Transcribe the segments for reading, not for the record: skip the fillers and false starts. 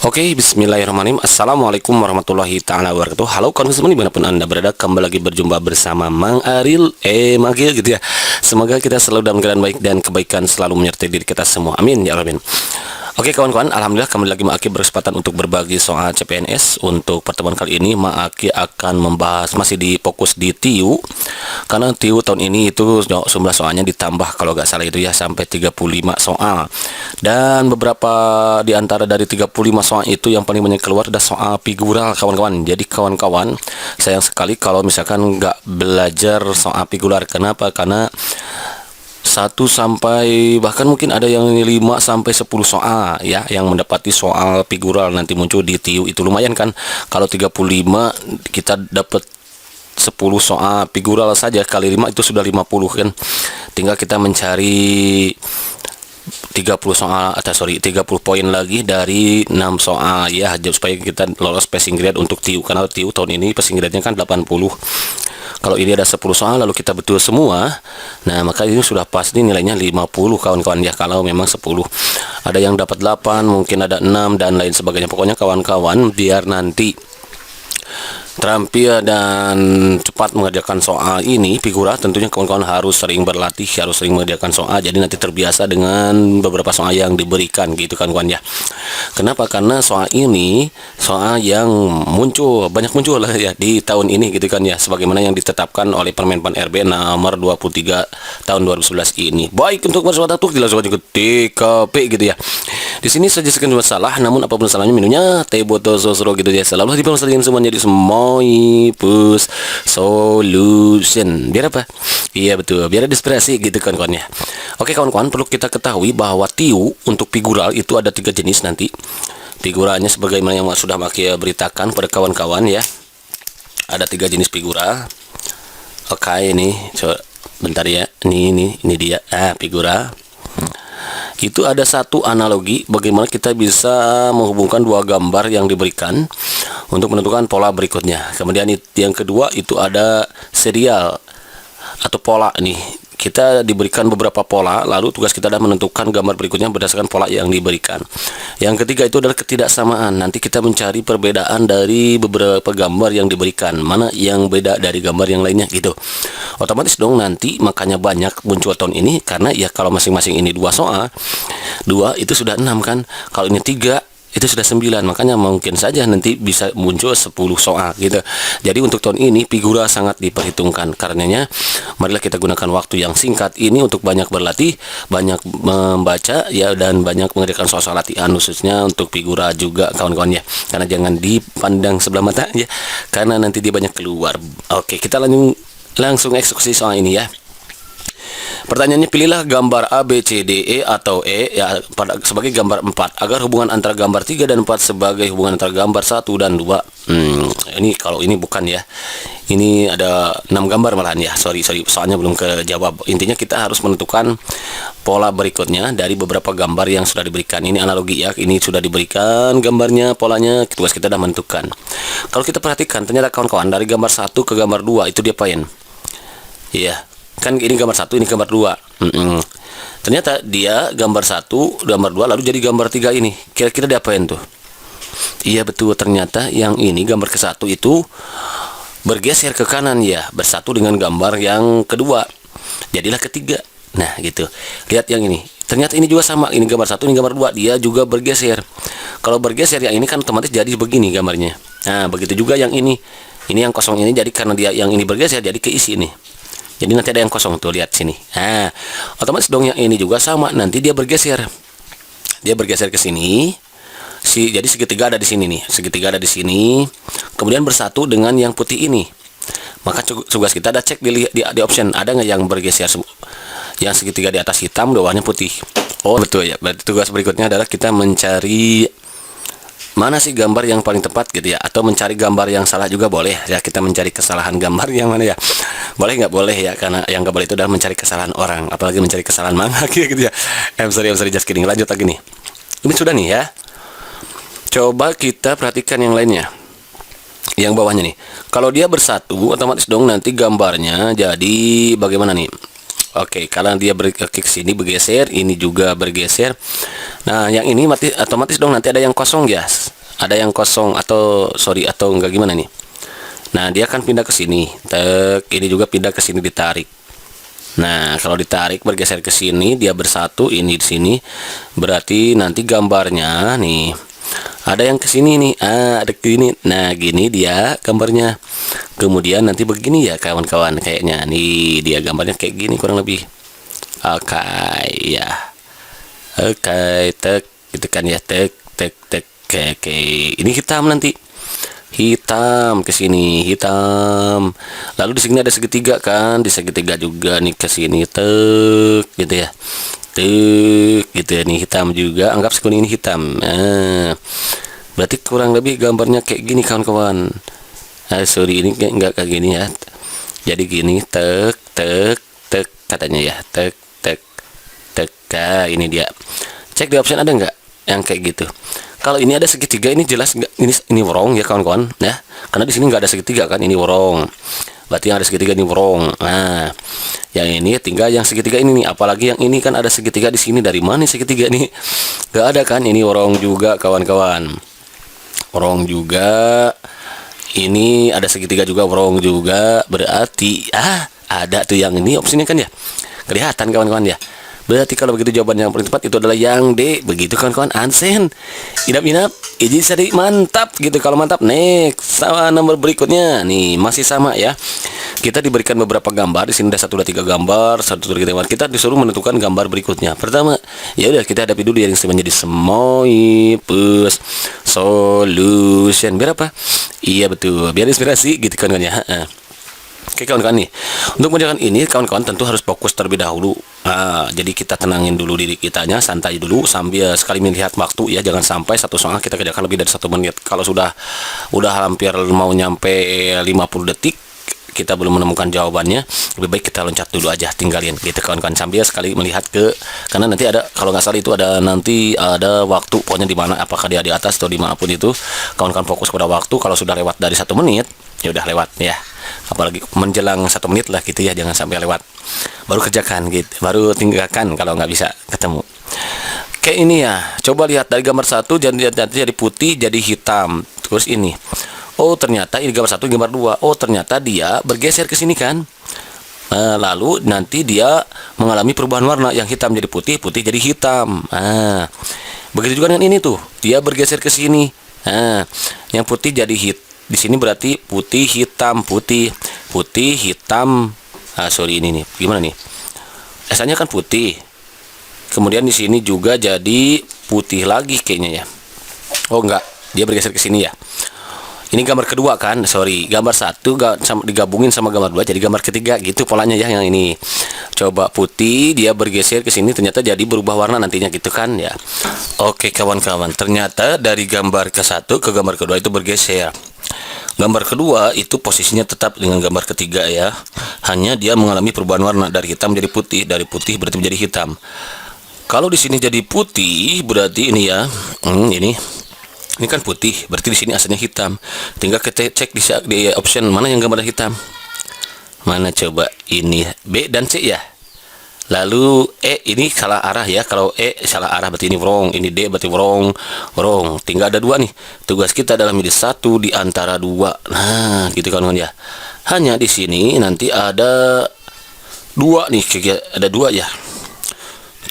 Oke, bismillahirrahmanirrahim. Assalamualaikum warahmatullahi ta'ala wabarakatuh. Halo kawan semua dimanapun anda berada, kembali lagi berjumpa bersama Mang Aril Magil gitu ya. Semoga kita selalu dalam keadaan baik dan kebaikan selalu menyertai diri kita semua, amin ya Rabbin. Oke kawan-kawan, alhamdulillah kembali lagi Mak Aki berkesempatan untuk berbagi soal CPNS. Untuk pertemuan kali ini Mak Aki akan membahas masih di fokus di TIU, karena TIU tahun ini itu jumlah soalnya ditambah kalau nggak salah itu ya sampai 35 soal. Dan beberapa di antara dari 35 soal itu yang paling banyak keluar ada soal figural kawan-kawan. Jadi kawan-kawan, sayang sekali kalau misalkan nggak belajar soal figural. Kenapa? Karena 1 sampai bahkan mungkin ada yang 5 sampai 10 soal ya yang mendapati soal figural nanti muncul di TIU. Itu lumayan kan, kalau 35 kita dapat 10 soal figural saja kali 5 itu sudah 50 kan. Tinggal kita mencari 30 soal atau 30 poin lagi dari 6 soal ya, supaya kita lolos passing grade untuk TIU. Karena TIU tahun ini passing grade-nya kan 80. Kalau ini ada 10 soal lalu kita betul semua, nah maka ini sudah pasti nilainya 50 kawan-kawan ya. Kalau memang 10 ada yang dapat 8, mungkin ada 6 dan lain sebagainya. Pokoknya kawan-kawan biar nanti terampil dan cepat mengerjakan soal ini figura, tentunya kawan-kawan harus sering berlatih, harus sering mengerjakan soal, jadi nanti terbiasa dengan beberapa soal yang diberikan gitu kan kawan ya. Kenapa? Karena soal ini soal yang banyak muncul lah ya di tahun ini gitu kan ya, sebagaimana yang ditetapkan oleh Permenpan RB nomor 23 tahun 2011 ini. Baik, untuk masalah tuh dilangsung aja ke TKP gitu ya. Di sini saja sekian masalah, namun apapun salahnya minumnya teh botol sosro gitu ya. Selalu dipermasalahin semua jadi Moipus Solution. Biar apa? Iya betul, biar ada inspirasi gitu kan kawan ya. Oke kawan-kawan, perlu kita ketahui bahwa TIU untuk figural itu ada 3 jenis nanti. Figuranya sebagaimana yang sudah Makia beritakan pada kawan-kawan ya. Ada 3 jenis figura. Oke, ini coba bentar ya. Ini dia. Figura. Itu ada satu analogi bagaimana kita bisa menghubungkan 2 gambar yang diberikan untuk menentukan pola berikutnya. Kemudian yang kedua itu ada serial atau pola nih. Kita diberikan beberapa pola, lalu tugas kita adalah menentukan gambar berikutnya berdasarkan pola yang diberikan. Yang ketiga itu adalah ketidaksamaan. Nanti kita mencari perbedaan dari beberapa gambar yang diberikan, mana yang beda dari gambar yang lainnya gitu. Otomatis dong nanti makanya banyak muncul tahun ini, karena ya kalau masing-masing ini 2 soal, 2 itu sudah 6 kan. Kalau ini 3 itu sudah 9, makanya mungkin saja nanti bisa muncul 10 soal gitu. Jadi untuk tahun ini figura sangat diperhitungkan. Karenanya marilah kita gunakan waktu yang singkat ini untuk banyak berlatih, banyak membaca ya, dan banyak mengerjakan soal-soal latihan khususnya untuk figura juga kawan-kawan ya. Karena jangan dipandang sebelah mata ya, karena nanti dia banyak keluar. Oke, kita langsung eksekusi soal ini ya. Pertanyaannya, pilihlah gambar A, B, C, D, E atau E ya sebagai gambar 4 agar hubungan antara gambar 3 dan 4 sebagai hubungan antara gambar 1 dan 2. Ini kalau ini bukan ya. Ini ada 6 gambar malahan ya. Sorry, soalnya belum kejawab. Intinya kita harus menentukan pola berikutnya dari beberapa gambar yang sudah diberikan. Ini analogi ya. Ini sudah diberikan gambarnya, polanya. Tugas kita sudah menentukan. Kalau kita perhatikan, ternyata kawan-kawan dari gambar 1 ke gambar 2 itu dia diapain? Iya. Kan ini gambar 1, ini gambar 2. Ternyata dia gambar 1, gambar 2 lalu jadi gambar 3 ini. Kira-kira diapain tuh? Iya betul, ternyata yang ini gambar ke-1 itu bergeser ke kanan ya, bersatu dengan gambar yang kedua. Jadilah ketiga. Nah, gitu. Lihat yang ini. Ternyata ini juga sama. Ini gambar 1, ini gambar 2, dia juga bergeser. Kalau bergeser yang ini kan otomatis jadi begini gambarnya. Nah, begitu juga yang ini. Ini yang kosong ini jadi karena dia yang ini bergeser jadi keisi nih. Jadi nanti ada yang kosong tuh, lihat sini. Nah, otomatis dong yang ini juga sama, nanti dia bergeser. Dia bergeser ke sini. Jadi segitiga ada di sini nih. Segitiga ada di sini. Kemudian bersatu dengan yang putih ini. Maka tugas kita ada cek di option, ada nggak yang bergeser yang segitiga di atas hitam, bawahnya putih. Oh, betul ya. Berarti tugas berikutnya adalah kita mencari mana sih gambar yang paling tepat gitu ya, atau mencari gambar yang salah juga boleh ya. Kita mencari kesalahan gambar yang mana ya, boleh nggak boleh ya, karena yang nggak boleh itu adalah mencari kesalahan orang, apalagi mencari kesalahan manga gitu ya. I'm sorry just kidding. Lanjut lagi nih, ini sudah nih ya. Coba kita perhatikan yang lainnya, yang bawahnya nih. Kalau dia bersatu otomatis dong nanti gambarnya jadi bagaimana nih? Oke, karena dia berklik sini bergeser, ini juga bergeser. Nah, yang ini otomatis dong nanti ada yang kosong ya. ada yang kosong atau sorry atau enggak gimana nih. Nah, dia akan pindah ke sini. Tek, ini juga pindah ke sini ditarik. Nah, kalau ditarik bergeser ke sini, dia bersatu ini di sini. Berarti nanti gambarnya nih ada yang ke sini nih. Ada ke sini. Nah, gini dia gambarnya. Kemudian nanti begini ya kawan-kawan kayaknya. Nih, dia gambarnya kayak gini kurang lebih. Oke, ya. Oke, tek gitu kan ya. Tek tek tek. Oke. Ini hitam nanti. Hitam ke sini, hitam. Lalu di sini ada segitiga kan, di segitiga juga nih ke sini, tek gitu ya. Tek gitu ya, nih hitam juga. Anggap sekuning ini hitam. Nah, berarti kurang lebih gambarnya kayak gini kawan-kawan. Sorry ini enggak kayak gini ya. Jadi gini, tek tek tek katanya ya. Tek tek tek. Nah, ini dia. Cek di option ada nggak yang kayak gitu. Kalau ini ada segitiga, ini jelas ini wrong ya kawan-kawan ya, karena di sini nggak ada segitiga kan, ini wrong. Berarti yang ada segitiga ini wrong. Nah, yang ini tinggal yang segitiga ini nih, apalagi yang ini kan ada segitiga di sini. Dari mana segitiga nih? Nggak ada kan, ini wrong juga kawan-kawan, wrong juga. Ini ada segitiga juga, wrong juga. Berarti ada tuh yang ini opsinya kan ya, kelihatan kawan-kawan ya. Berarti kalau begitu jawaban yang paling tepat itu adalah yang D. Begitu kawan-kawan, Ansen. Inap-inap, iji sadi mantap gitu. Kalau mantap, next sama nomor berikutnya. Nih, masih sama ya. Kita diberikan beberapa gambar. Di sini ada 1 2 3 gambar, 1 2 3 gambar. Kita disuruh menentukan gambar berikutnya. Pertama, ya udah kita hadapi dulu yang menjadi Semoipus solution. Biar apa? Iya betul, biar inspirasi gitu kan ya. Oke kawan-kawan nih, untuk mengerjakan ini kawan-kawan tentu harus fokus terlebih dahulu. Jadi kita tenangin dulu diri kitanya, santai dulu sambil sekali melihat waktu ya, jangan sampai satu soal kita kerjakan lebih dari 1 menit. Kalau sudah hampir mau nyampe 50 detik kita belum menemukan jawabannya, lebih baik kita loncat dulu aja, tinggalin gitu kawan-kawan, sambil sekali melihat karena nanti ada, kalau nggak salah itu nanti ada waktu pokoknya di mana, apakah dia di atas atau dimanapun itu. Kawan-kawan fokus pada waktu. Kalau sudah lewat dari 1 menit ya udah lewat ya, apalagi menjelang 1 menit lah gitu ya, jangan sampai lewat, baru kerjakan gitu, baru tinggalkan kalau nggak bisa ketemu. Kayak ini ya, coba lihat dari gambar 1 jadi putih jadi hitam, terus ini oh ternyata ini gambar 1 gambar 2, oh ternyata dia bergeser ke sini kan. Lalu nanti dia mengalami perubahan warna, yang hitam jadi putih, putih jadi hitam. Begitu juga dengan ini tuh, dia bergeser ke sini. Yang putih jadi di sini berarti putih hitam, putih hitam. Sorry ini nih, gimana nih? Esanya kan putih. Kemudian di sini juga jadi putih lagi kayaknya ya. Oh enggak, dia bergeser ke sini ya. Ini gambar kedua kan, sorry, gambar 1 digabungin sama gambar 2 jadi gambar ketiga gitu polanya ya. Yang ini coba putih, dia bergeser ke sini, ternyata jadi berubah warna nantinya gitu kan ya. Oke kawan-kawan, ternyata dari gambar ke-1 ke gambar kedua itu bergeser. Gambar kedua itu posisinya tetap dengan gambar ketiga ya, hanya dia mengalami perubahan warna dari hitam jadi putih, dari putih berarti menjadi hitam. Kalau di sini jadi putih berarti ini ya, ini kan putih, berarti di sini asalnya hitam. Tinggal kita cek di option mana yang gambar hitam. Mana coba, ini B dan C ya. Lalu E ini salah arah ya. Kalau E salah arah berarti ini wrong. Ini D berarti wrong. Tinggal ada 2 nih. Tugas kita adalah milih 1 di antara 2. Nah, gitu kawan-kawan ya. Hanya di sini nanti ada 2 nih. Ada 2 ya.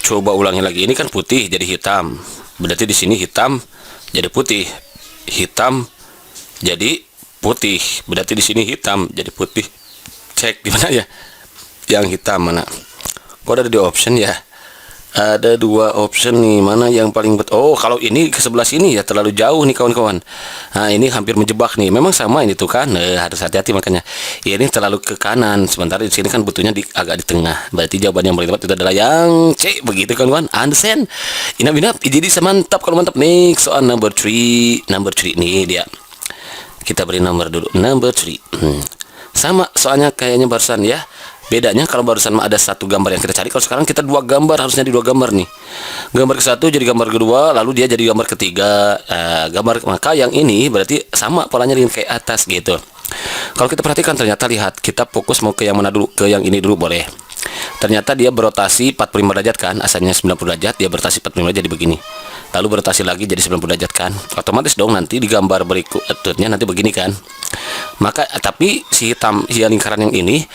Coba ulangi lagi. Ini kan putih jadi hitam. Berarti di sini hitam jadi putih, hitam jadi putih. Berarti di sini hitam jadi putih. Cek di mana ya? Yang hitam mana? Kok ada di option ya? Ada 2 option nih, mana yang paling betul? Oh, kalau ini ke sebelah sini ya terlalu jauh nih kawan-kawan. Nah, ini hampir menjebak nih. Memang sama ini tuh kan. Harus hati-hati makanya. Ya, ini terlalu ke kanan. Sementara di sini kan butuhnya agak di tengah. Berarti jawaban yang paling tepat itu adalah yang C. Begitu kawan-kawan. Understand? Inap-inap. Jadi semantap kalau mantap. Next soal number 3. Number 3 nih dia. Kita beri nomor dulu. Number 3. Sama soalnya kayaknya barusan ya. Bedanya kalau barusan ada 1 gambar yang kita cari, kalau sekarang kita 2 gambar, harusnya di 2 gambar nih. Gambar ke-1 jadi gambar kedua, lalu dia jadi gambar ketiga. Maka yang ini berarti sama polanya dengan kayak atas gitu. Kalau kita perhatikan ternyata lihat, kita fokus mau ke yang mana dulu? Ke yang ini dulu boleh. Ternyata dia berotasi 45 derajat kan, asalnya 90 derajat, dia berotasi 45 derajat jadi begini. lalu berotasi lagi jadi 90 derajat kan, otomatis dong nanti di gambar berikutnya nanti begini kan. Maka tapi si hitam, si lingkaran yang ini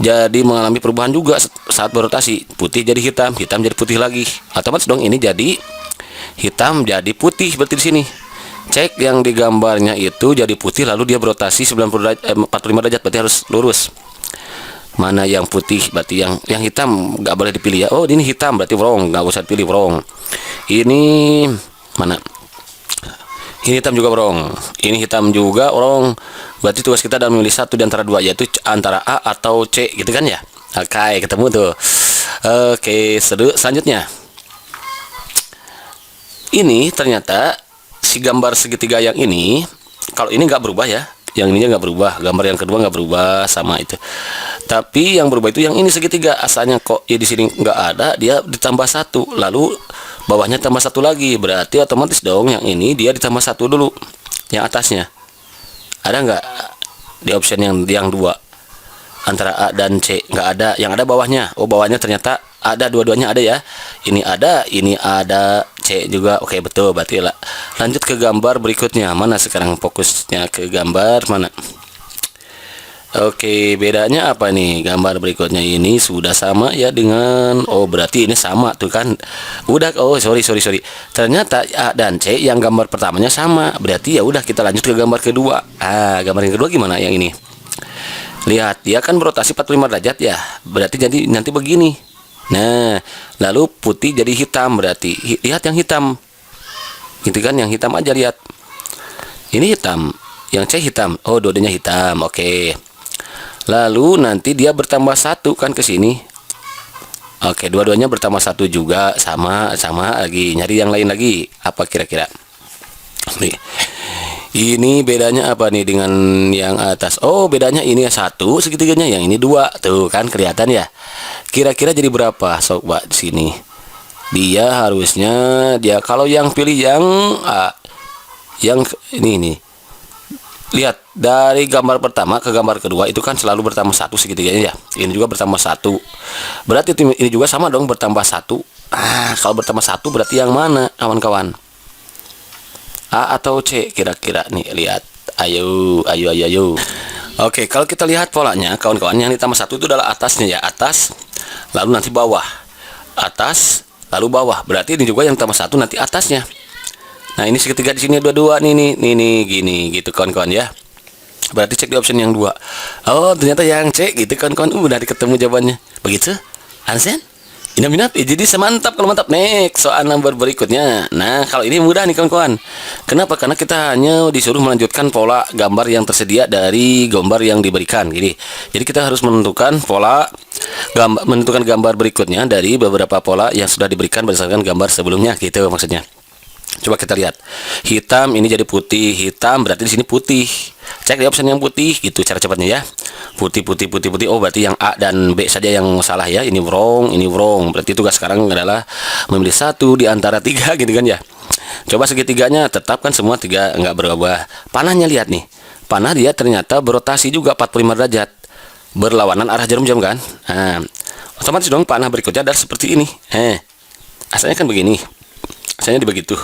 jadi mengalami perubahan juga saat berotasi, putih jadi hitam, hitam jadi putih lagi, otomatis dong ini jadi hitam jadi putih. Berarti di sini cek yang di gambarnya itu jadi putih lalu dia berotasi 90 derajat, 45 derajat, berarti harus lurus. Mana yang putih, berarti yang hitam nggak boleh dipilih ya. Oh ini hitam berarti wrong, nggak usah pilih wrong. Ini mana, ini hitam juga wrong, ini hitam juga wrong. Berarti tugas kita adalah memilih satu di antara dua, yaitu antara A atau C gitu kan ya. Oke, ketemu tuh. Oke, selanjutnya ini ternyata si gambar segitiga yang ini, kalau ini nggak berubah ya, yang ininya nggak berubah, gambar yang kedua nggak berubah sama itu. Tapi yang berubah itu yang ini segitiga, asalnya kok ya di sini nggak ada, dia ditambah satu, lalu bawahnya tambah satu lagi, berarti otomatis dong yang ini dia ditambah satu dulu, yang atasnya. Ada nggak di option yang dua antara A dan C? Nggak ada, yang ada bawahnya. Oh bawahnya ternyata ada, dua-duanya ada ya. Ini ada C juga. Oke betul, berarti lah. Lanjut ke gambar berikutnya. Mana sekarang fokusnya ke gambar mana? Oke, bedanya apa nih? Gambar berikutnya ini sudah sama ya dengan, oh berarti ini sama tuh kan. Udah, oh sorry. Ternyata A dan C yang gambar pertamanya sama. Berarti ya udah kita lanjut ke gambar kedua. Gambar yang kedua gimana yang ini? Lihat, dia kan berotasi 45 derajat ya. Berarti jadi nanti begini. Nah, lalu putih jadi hitam, berarti lihat yang hitam. Gitu kan, yang hitam aja lihat. Ini hitam, yang C hitam. Oh, dua-duanya hitam. Oke. Lalu nanti dia bertambah satu kan ke sini. Oke, dua-duanya bertambah satu juga, sama lagi. Nyari yang lain lagi. Apa kira-kira? Nih. Ini bedanya apa nih dengan yang atas? Oh bedanya ini satu segitiganya, yang ini dua, tuh kan kelihatan ya. Kira-kira jadi berapa? Coba di sini. Dia harusnya kalau yang pilih yang yang ini. Lihat dari gambar pertama ke gambar kedua itu kan selalu bertambah satu segitiganya ya. Ini juga bertambah satu. Berarti ini juga sama dong bertambah satu. Kalau bertambah satu berarti yang mana kawan-kawan? A atau C kira-kira nih, lihat. Ayo. Oke, kalau kita lihat polanya kawan-kawan, yang ditambah satu itu adalah atasnya ya, atas lalu nanti bawah, atas lalu bawah, berarti ini juga yang tambah satu nanti atasnya. Nah ini segitiga di sini dua-dua nih gini gitu kawan-kawan ya. Berarti cek di option yang dua. Oh ternyata yang C gitu kawan-kawan. Udah ketemu jawabannya. Begitu Ansen? Minap, jadi semantap. Kalau mantap, next soal nomor berikutnya. Nah kalau ini mudah nih kawan-kawan. Kenapa? Karena kita hanya disuruh melanjutkan pola gambar yang tersedia dari gambar yang diberikan gini. Jadi kita harus menentukan menentukan gambar berikutnya dari beberapa pola yang sudah diberikan berdasarkan gambar sebelumnya gitu maksudnya. Coba kita lihat, hitam ini jadi putih, hitam berarti di sini putih. Cek di option yang putih gitu cara cepatnya ya. Putih. Oh berarti yang A dan B saja yang salah ya. Ini wrong. Berarti tugas sekarang adalah memilih satu di antara tiga gitu kan ya. Coba segitiganya tetapkan semua tiga, nggak berubah. Panahnya lihat nih, panah dia ternyata berotasi juga 45 derajat, berlawanan arah jarum jam kan. Nah, otomatis dong panah berikutnya adalah seperti ini. Asalnya kan begini, asalnya begitu.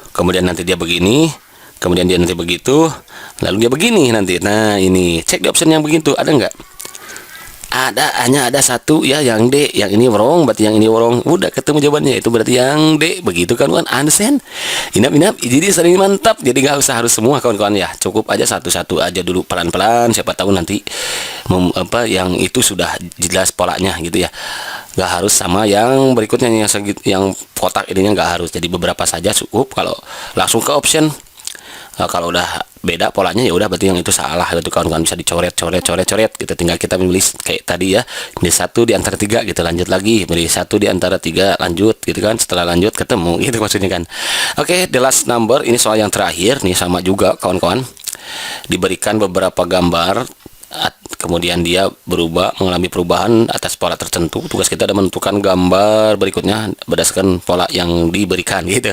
Kemudian nanti dia begini, kemudian dia nanti begitu, lalu dia begini nanti. Nah ini cek di option yang begitu, ada nggak? Hanya ada satu ya, yang D. Yang ini wrong, berarti yang ini wrong. Udah ketemu jawabannya, itu berarti yang D. Begitu kan understand? Inap, jadi sering mantap. Jadi nggak usah harus semua kawan-kawan ya, cukup aja satu-satu aja dulu, pelan-pelan. Siapa tahu nanti yang itu sudah jelas polanya gitu ya. Nggak harus sama yang berikutnya, yang kotak ininya nggak harus. Jadi beberapa saja cukup. Kalau langsung ke option, kalau udah beda polanya ya udah berarti yang itu salah gitu kawan-kawan. Bisa dicoret gitu. Tinggal kita memilih kayak tadi ya, milih satu di antara tiga gitu, lanjut lagi milih satu di antara tiga, lanjut gitu kan. Setelah lanjut ketemu gitu maksudnya kan. Oke, the last number, ini soal yang terakhir nih, sama juga kawan-kawan. Diberikan beberapa gambar, kemudian dia mengalami perubahan atas pola tertentu. Tugas kita adalah menentukan gambar berikutnya berdasarkan pola yang diberikan gitu.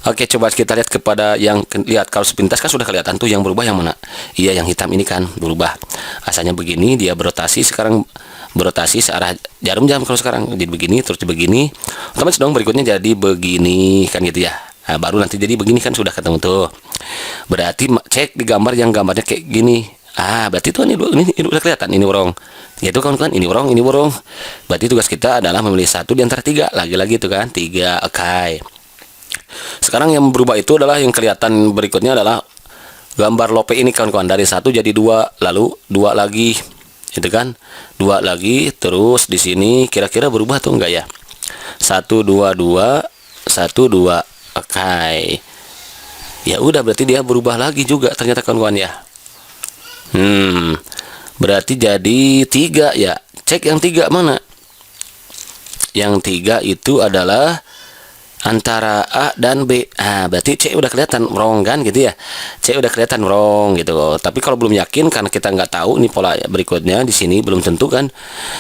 Oke, coba kita lihat kepada yang lihat. Kalau sepintas kan sudah kelihatan tuh yang berubah yang mana. Iya, yang hitam ini kan berubah. Asalnya begini, dia berotasi sekarang berotasi searah jarum jam kalau sekarang. Jadi begini, terus begini. Otomatis dong berikutnya jadi begini kan gitu ya. Nah, baru nanti jadi begini kan sudah ketemu tuh. Berarti cek di gambar yang gambarnya kayak gini. Berarti tuh ini udah kelihatan ini borong. Yaitu kawan-kawan ini borong. Berarti tugas kita adalah memilih satu di antara tiga. Lagi-lagi itu kan tiga. Oke. Sekarang yang berubah itu adalah yang kelihatan berikutnya adalah gambar lope ini kawan-kawan, dari satu jadi dua, lalu dua lagi, itu kan, dua lagi, terus di sini kira-kira berubah tuh enggak ya? Satu dua dua, satu dua. Oke. Ya udah berarti dia berubah lagi juga ternyata kawan-kawan ya. Berarti jadi tiga ya. Cek yang tiga mana? Yang tiga itu adalah antara A dan B. Berarti C udah kelihatan wrong kan gitu ya. C udah kelihatan wrong gitu. Tapi kalau belum yakin karena kita nggak tahu nih pola berikutnya di sini belum tentu kan.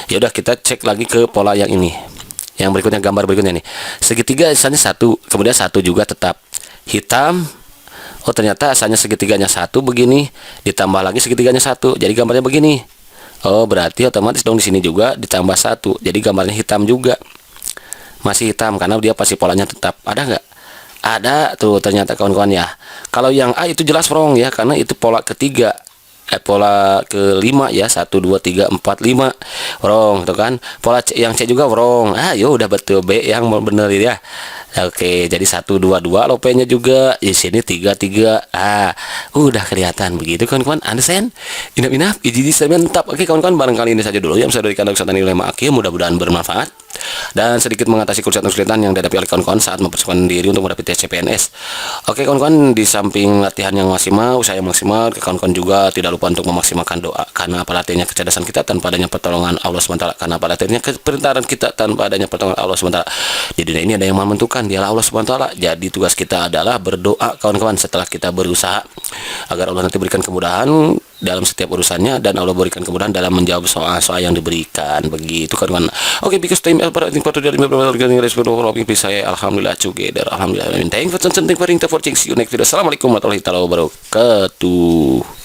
Ya udah kita cek lagi ke pola yang ini. Yang berikutnya, gambar berikutnya nih. Segitiga asalnya satu, kemudian satu juga tetap hitam. Oh ternyata asalnya segitiganya satu begini, ditambah lagi segitiganya satu. Jadi gambarnya begini. Oh berarti otomatis dong di sini juga ditambah satu. Jadi gambarnya hitam juga. Masih hitam karena dia pasti polanya tetap. Ada nggak? Ada tuh ternyata kawan-kawan ya. Kalau yang A itu jelas wrong ya, karena itu pola ketiga. Pola kelima ya, 1 2 3 4 5 wrong tuh kan. Pola C, yang C juga wrong. Yo udah betul, B yang bener ya. Oke, jadi 1 2 2 lopenya juga di sini 3 3. Udah kelihatan begitu kawan-kawan. Understand? Inap jadi mantap. Oke kawan-kawan, barangkali ini saja dulu yang saya berikan kesempatan nilai maki, mudah-mudahan bermanfaat dan sedikit mengatasi kesulitan-kesulitan yang dihadapi oleh kawan-kawan saat mempersiapkan diri untuk menghadapi tes CPNS. Oke kawan-kawan, di samping latihan yang maksimal, usaha yang maksimal, kawan-kawan juga tidak lupa untuk memaksimalkan doa, karena apa latihannya kecerdasan kita tanpa adanya pertolongan Allah SWT, karena apa latihannya kepintaran kita tanpa adanya pertolongan Allah SWT. Di dunia ini ada yang menentukan, dialah Allah SWT. Jadi tugas kita adalah berdoa kawan-kawan setelah kita berusaha, agar Allah nanti berikan kemudahan dalam setiap urusannya, dan Allah berikan kemudahan dalam menjawab soal-soal yang diberikan. Begitu kawan-kawan. Oke, because time operating part dari saya alhamdulillah together. Alhamdulillah. Thank you for watching. See you next video. Assalamualaikum warahmatullahi wabarakatuh.